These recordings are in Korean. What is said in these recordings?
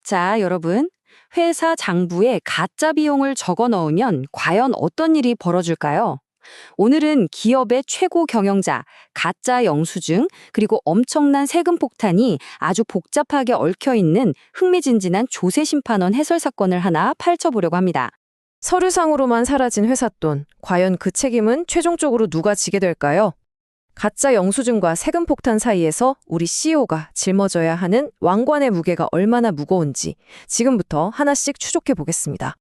자, 여러분. 회사 장부에 가짜 비용을 적어 넣으면 과연 어떤 일이 벌어질까요? 오늘은 기업의 최고 경영자, 가짜 영수증, 그리고 엄청난 세금 폭탄이 아주 복잡하게 얽혀 있는 흥미진진한 조세 심판원 해설 사건을 하나 파헤쳐보려고 합니다. 서류상으로만 사라진 회사 돈, 과연 그 책임은 최종적으로 누가 지게 될까요? 가짜 영수증과 세금 폭탄 사이에서 우리 CEO가 짊어져야 하는 왕관의 무게가 얼마나 무거운지 지금부터 하나씩 추적해 보겠습니다.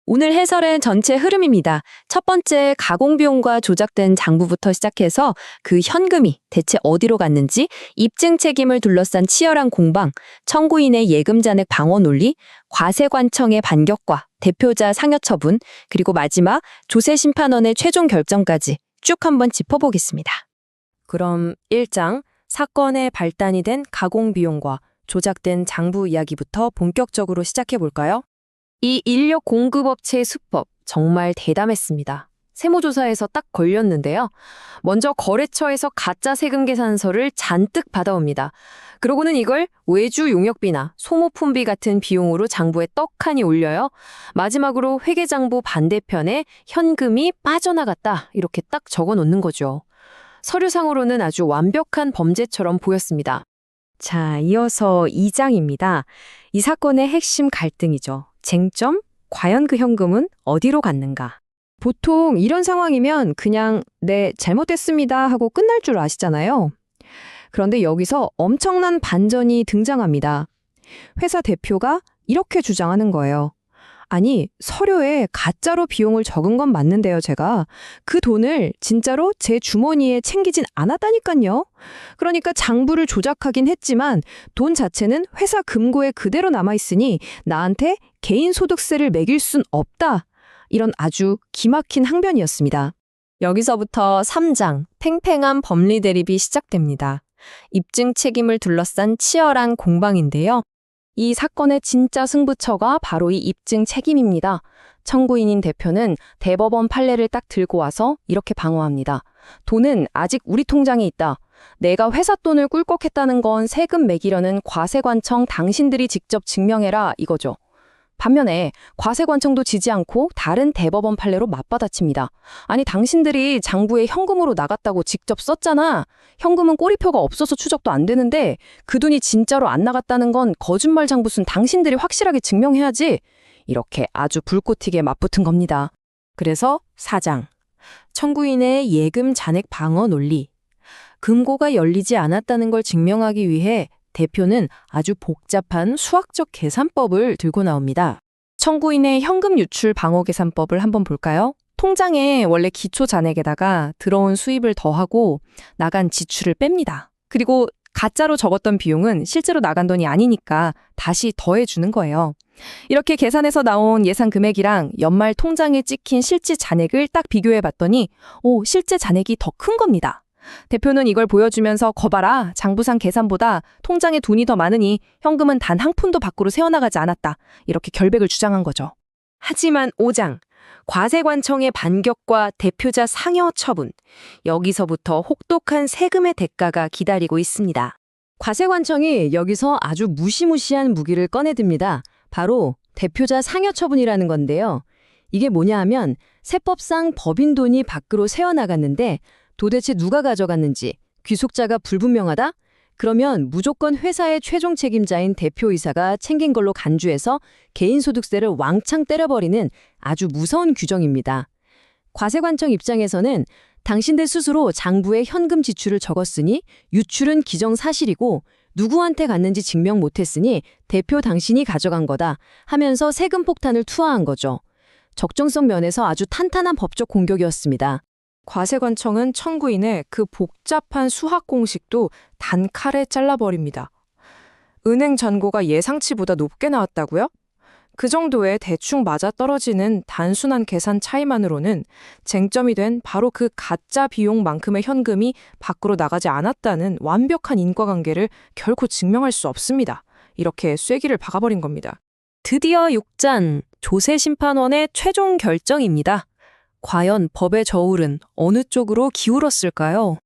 오늘 해설의 전체 흐름입니다. 첫 번째, 가공비용과 조작된 장부부터 시작해서 그 현금이 대체 어디로 갔는지, 입증 책임을 둘러싼 치열한 공방, 청구인의 예금 잔액 방어 논리, 과세관청의 반격과 대표자 상여 처분, 그리고 마지막 조세심판원의 최종 결정까지 쭉 한번 짚어보겠습니다. 그럼 1장, 사건의 발단이 된 가공비용과 조작된 장부 이야기부터 본격적으로 시작해 볼까요? 이 인력 공급업체의 수법 정말 대담했습니다. 세무조사에서 딱 걸렸는데요. 먼저 거래처에서 가짜 세금 계산서를 잔뜩 받아옵니다. 그러고는 이걸 외주 용역비나 소모품비 같은 비용으로 장부에 떡하니 올려요. 마지막으로 회계장부 반대편에 현금이 빠져나갔다 이렇게 딱 적어 놓는 거죠. 서류상으로는 아주 완벽한 범죄처럼 보였습니다. 자, 이어서 2장입니다. 이 사건의 핵심 갈등이죠. 쟁점? 과연 그 현금은 어디로 갔는가? 보통 이런 상황이면 그냥 네, 잘못됐습니다 하고 끝날 줄 아시잖아요. 그런데 여기서 엄청난 반전이 등장합니다. 회사 대표가 이렇게 주장하는 거예요. 아니, 서류에 가짜로 비용을 적은 건 맞는데요, 제가. 그 돈을 진짜로 제 주머니에 챙기진 않았다니까요. 그러니까 장부를 조작하긴 했지만 돈 자체는 회사 금고에 그대로 남아있으니 나한테 개인소득세를 매길 순 없다. 이런 아주 기막힌 항변이었습니다. 여기서부터 3장, 팽팽한 법리 대립이 시작됩니다. 입증 책임을 둘러싼 치열한 공방인데요. 이 사건의 진짜 승부처가 바로 이 입증 책임입니다. 청구인인 대표는 대법원 판례를 딱 들고 와서 이렇게 방어합니다. 돈은 아직 우리 통장에 있다. 내가 회사 돈을 꿀꺽했다는 건 세금 매기려는 과세관청 당신들이 직접 증명해라 이거죠. 반면에 과세관청도 지지 않고 다른 대법원 판례로 맞받아칩니다. 아니 당신들이 장부에 현금으로 나갔다고 직접 썼잖아. 현금은 꼬리표가 없어서 추적도 안 되는데 그 돈이 진짜로 안 나갔다는 건 거짓말 장부 쓴 당신들이 확실하게 증명해야지. 이렇게 아주 불꽃 튀게 맞붙은 겁니다. 그래서 4장. 청구인의 예금 잔액 방어 논리. 금고가 열리지 않았다는 걸 증명하기 위해 대표는 아주 복잡한 수학적 계산법을 들고 나옵니다. 청구인의 현금 유출 방어 계산법을 한번 볼까요? 통장에 원래 기초 잔액에다가 들어온 수입을 더하고 나간 지출을 뺍니다. 그리고 가짜로 적었던 비용은 실제로 나간 돈이 아니니까 다시 더해주는 거예요. 이렇게 계산해서 나온 예상 금액이랑 연말 통장에 찍힌 실제 잔액을 딱 비교해봤더니 실제 잔액이 더 큰 겁니다. 대표는 이걸 보여주면서 거봐라, 장부상 계산보다 통장에 돈이 더 많으니 현금은 단 한 푼도 밖으로 새어나가지 않았다. 이렇게 결백을 주장한 거죠. 하지만 5장, 과세관청의 반격과 대표자 상여 처분. 여기서부터 혹독한 세금의 대가가 기다리고 있습니다. 과세관청이 여기서 아주 무시무시한 무기를 꺼내듭니다. 바로 대표자 상여 처분이라는 건데요. 이게 뭐냐 하면 세법상 법인 돈이 밖으로 새어나갔는데 도대체 누가 가져갔는지 귀속자가 불분명하다? 그러면 무조건 회사의 최종 책임자인 대표이사가 챙긴 걸로 간주해서 개인소득세를 왕창 때려버리는 아주 무서운 규정입니다. 과세관청 입장에서는 당신들 스스로 장부에 현금 지출을 적었으니 유출은 기정사실이고 누구한테 갔는지 증명 못했으니 대표 당신이 가져간 거다 하면서 세금 폭탄을 투하한 거죠. 적정성 면에서 아주 탄탄한 법적 공격이었습니다. 과세관청은 청구인의 그 복잡한 수학 공식도 단칼에 잘라버립니다. 은행 잔고가 예상치보다 높게 나왔다고요? 그 정도의 대충 맞아떨어지는 단순한 계산 차이만으로는 쟁점이 된 바로 그 가짜 비용만큼의 현금이 밖으로 나가지 않았다는 완벽한 인과관계를 결코 증명할 수 없습니다. 이렇게 쐐기를 박아버린 겁니다. 드디어 6장, 조세심판원의 최종 결정입니다. 과연 법의 저울은 어느 쪽으로 기울었을까요?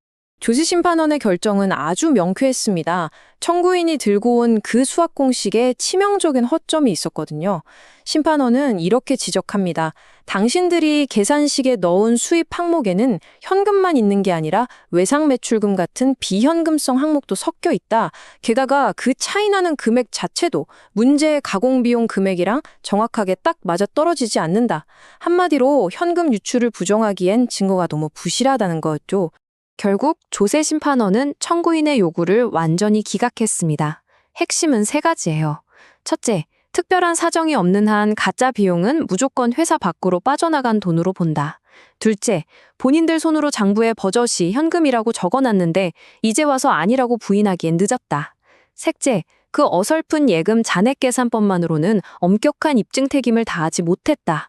조지심판원의 결정은 아주 명쾌했습니다. 청구인이 들고 온 그 수학 공식에 치명적인 허점이 있었거든요. 심판원은 이렇게 지적합니다. 당신들이 계산식에 넣은 수입 항목에는 현금만 있는 게 아니라 외상 매출금 같은 비현금성 항목도 섞여 있다. 게다가 그 차이 나는 금액 자체도 문제의 가공비용 금액이랑 정확하게 딱 맞아떨어지지 않는다. 한마디로 현금 유출을 부정하기엔 증거가 너무 부실하다는 거였죠. 결국 조세 심판원은 청구인의 요구를 완전히 기각했습니다. 핵심은 세 가지예요. 첫째, 특별한 사정이 없는 한 가짜 비용은 무조건 회사 밖으로 빠져나간 돈으로 본다. 둘째, 본인들 손으로 장부에 버젓이 현금이라고 적어놨는데 이제 와서 아니라고 부인하기엔 늦었다. 셋째, 그 어설픈 예금 잔액 계산법만으로는 엄격한 입증 책임을 다하지 못했다.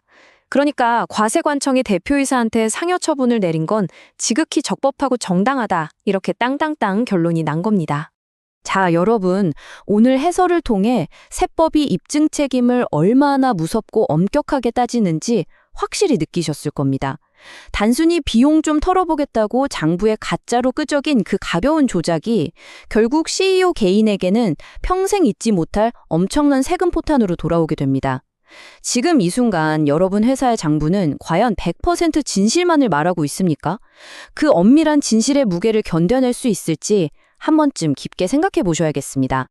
그러니까 과세관청이 대표이사한테 상여 처분을 내린 건 지극히 적법하고 정당하다. 이렇게 땅땅땅 결론이 난 겁니다. 자, 여러분, 오늘 해설을 통해 세법이 입증 책임을 얼마나 무섭고 엄격하게 따지는지 확실히 느끼셨을 겁니다. 단순히 비용 좀 털어보겠다고 장부에 가짜로 끄적인 그 가벼운 조작이 결국 CEO 개인에게는 평생 잊지 못할 엄청난 세금 포탄으로 돌아오게 됩니다. 지금 이 순간 여러분 회사의 장부는 과연 100% 진실만을 말하고 있습니까? 그 엄밀한 진실의 무게를 견뎌낼 수 있을지 한 번쯤 깊게 생각해 보셔야겠습니다.